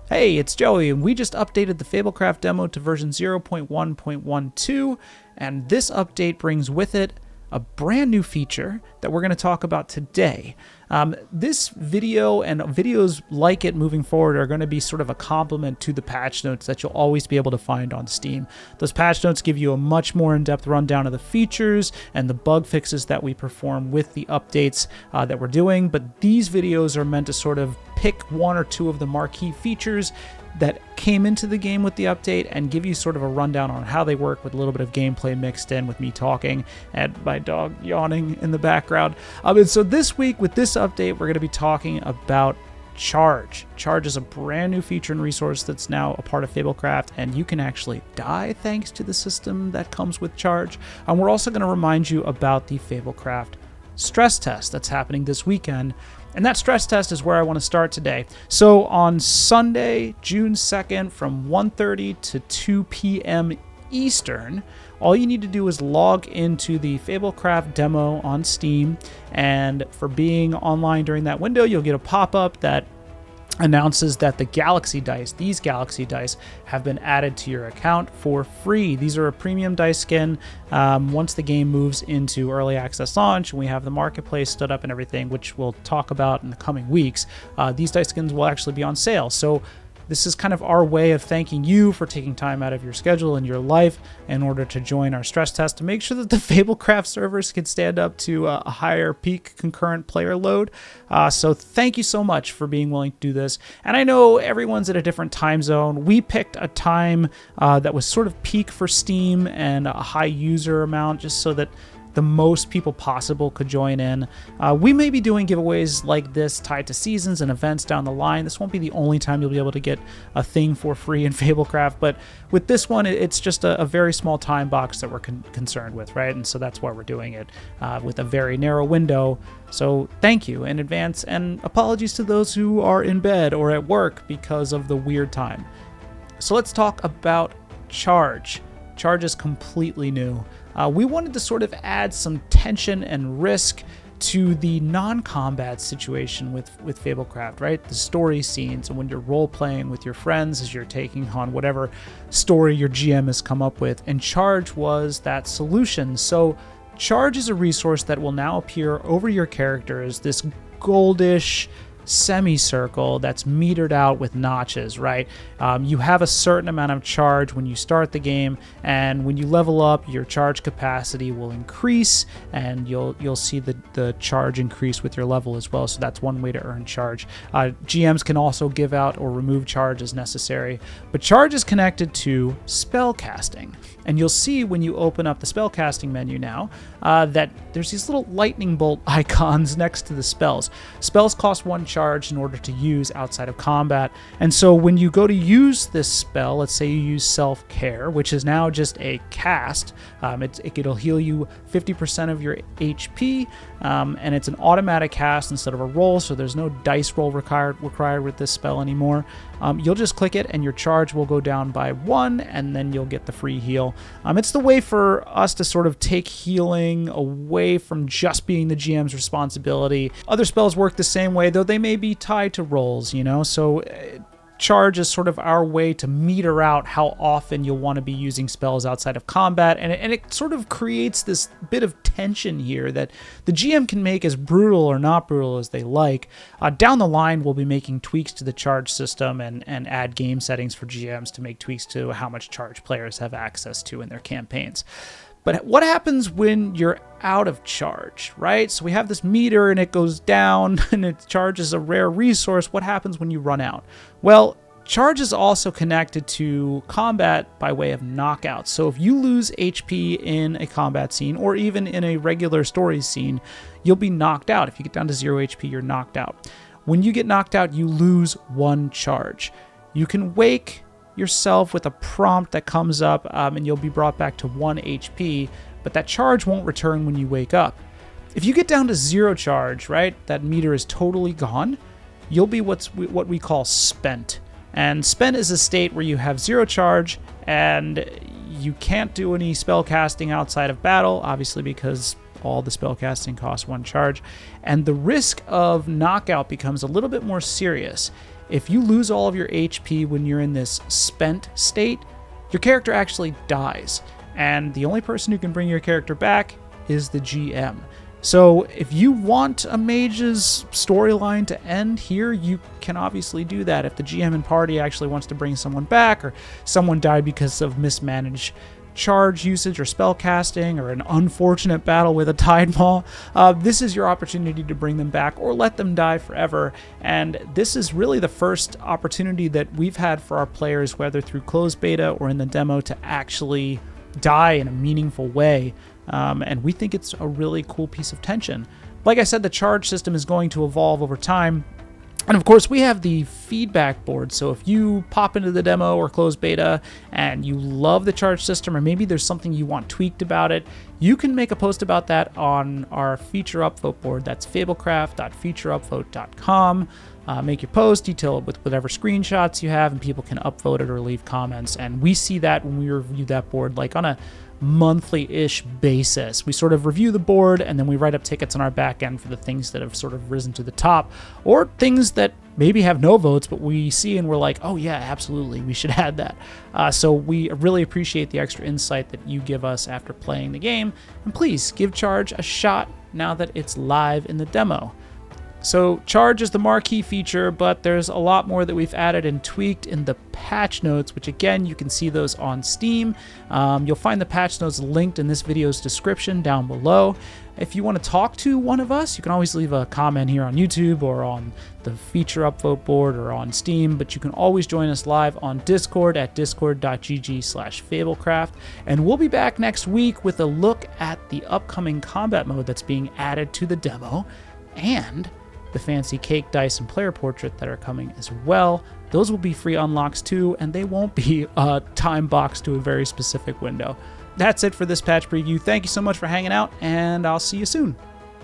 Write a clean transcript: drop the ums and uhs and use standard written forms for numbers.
Hey, it's Joey, and we just updated the Fablecraft demo to version 0.1.12, and this update brings with it a brand new feature that we're going to talk about today. This video and videos like it moving forward are going to be sort of a complement to the patch notes that you'll always be able to find on Steam. Those patch notes give you a much more in-depth rundown of the features and the bug fixes that we perform with the updates that we're doing, but these videos are meant to sort of pick one or two of the marquee features that came into the game with the update and give you sort of a rundown on how they work with a little bit of gameplay mixed in with me talking and my dog yawning in the background. And so this week with this update, we're going to be talking about Charge. Charge is a brand new feature and resource that's now a part of Fablecraft, and you can actually die thanks to the system that comes with Charge. And we're also going to remind you about the Fablecraft stress test that's happening this weekend. And that stress test is where I want to start today. So on Sunday, June 2nd, from 1:30 to 2 p.m. Eastern, all you need to do is log into the Fablecraft demo on Steam. And for being online during that window, you'll get a pop-up that announces that these Galaxy Dice, have been added to your account for free. These are a premium dice skin. Once the game moves into early access launch and we have the marketplace stood up and everything, which we'll talk about in the coming weeks, these dice skins will actually be on sale. So this is kind of our way of thanking you for taking time out of your schedule and your life in order to join our stress test to make sure that the Fablecraft servers can stand up to a higher peak concurrent player load. So thank you so much for being willing to do this. And I know everyone's at a different time zone. We picked a time that was sort of peak for Steam and a high user amount just so that the most people possible could join in. We may be doing giveaways like this tied to seasons and events down the line. This won't be the only time you'll be able to get a thing for free in Fablecraft, but with this one, it's just a very small time box that we're concerned with, right? And so that's why we're doing it with a very narrow window. So thank you in advance, and apologies to those who are in bed or at work because of the weird time. So let's talk about Charge. Charge is completely new. We wanted to sort of add some tension and risk to the non-combat situation with Fablecraft, right? The story scenes and when you're role-playing with your friends as you're taking on whatever story your GM has come up with, and Charge was that solution. So Charge is a resource that will now appear over your character as this goldish semicircle that's metered out with notches, right? You have a certain amount of charge when you start the game, and when you level up, your charge capacity will increase, and you'll see the charge increase with your level as well. So that's one way to earn charge. GMs can also give out or remove charge as necessary, but charge is connected to spell casting. And you'll see when you open up the spellcasting menu now that there's these little lightning bolt icons next to the spells. Spells cost 1 charge in order to use outside of combat. And so when you go to use this spell, let's say you use Self-Care, which is now just a cast, it'll heal you 50% of your HP, and it's an automatic cast instead of a roll, so there's no dice roll required with this spell anymore. You'll just click it and your charge will go down by 1, and then you'll get the free heal. It's the way for us to sort of take healing away from just being the GM's responsibility. Other spells work the same way, though they may be tied to rolls, so Charge is sort of our way to meter out how often you'll want to be using spells outside of combat, and it sort of creates this bit of tension here that the GM can make as brutal or not brutal as they like. Down the line, we'll be making tweaks to the charge system and add game settings for GMs to make tweaks to how much charge players have access to in their campaigns. But what happens when you're out of charge, right? So we have this meter and it goes down and charge is a rare resource. What happens when you run out? Well, charge is also connected to combat by way of knockouts. So if you lose HP in a combat scene or even in a regular story scene, you'll be knocked out. If you get down to 0 HP, you're knocked out. When you get knocked out, you lose 1 charge. You can wake yourself with a prompt that comes up and you'll be brought back to 1 HP, but that charge won't return when you wake up. If you get down to 0 charge, right, that meter is totally gone, you'll be what we call spent. And spent is a state where you have 0 charge and you can't do any spell casting outside of battle, obviously because all the spellcasting costs 1 charge, and the risk of knockout becomes a little bit more serious. if you lose all of your HP when you're in this spent state, your character actually dies. And the only person who can bring your character back is the GM. So if you want a mage's storyline to end here, you can obviously do that. If the GM and party actually wants to bring someone back, or someone died because of mismanaged charge usage or spell casting, or an unfortunate battle with a Tide Maw, this is your opportunity to bring them back or let them die forever. And this is really the first opportunity that we've had for our players, whether through closed beta or in the demo, to actually die in a meaningful way. And we think it's a really cool piece of tension. Like I said, the charge system is going to evolve over time. And of course, we have the feedback board. So if you pop into the demo or closed beta and you love the charge system, or maybe there's something you want tweaked about it, you can make a post about that on our feature upvote board. That's fablecraft.featureupvote.com. Make your post, detail it with whatever screenshots you have, and people can upvote it or leave comments. And we see that when we review that board, like on a monthly-ish basis. We sort of review the board, and then we write up tickets on our back end for the things that have sort of risen to the top, or things that maybe have no votes, but we see and we're like, oh yeah, absolutely, we should add that. So we really appreciate the extra insight that you give us after playing the game, and please give Charge a shot now that it's live in the demo. So Charge is the marquee feature, but there's a lot more that we've added and tweaked in the patch notes, which again, you can see those on Steam. You'll find the patch notes linked in this video's description down below. If you want to talk to one of us, you can always leave a comment here on YouTube or on the feature upvote board or on Steam, but you can always join us live on Discord at discord.gg/Fablecraft. And we'll be back next week with a look at the upcoming combat mode that's being added to the demo, and the fancy cake, dice, and player portrait that are coming as well. Those will be free unlocks too, and they won't be time boxed to a very specific window. That's it for this patch preview. Thank you so much for hanging out, and I'll see you soon.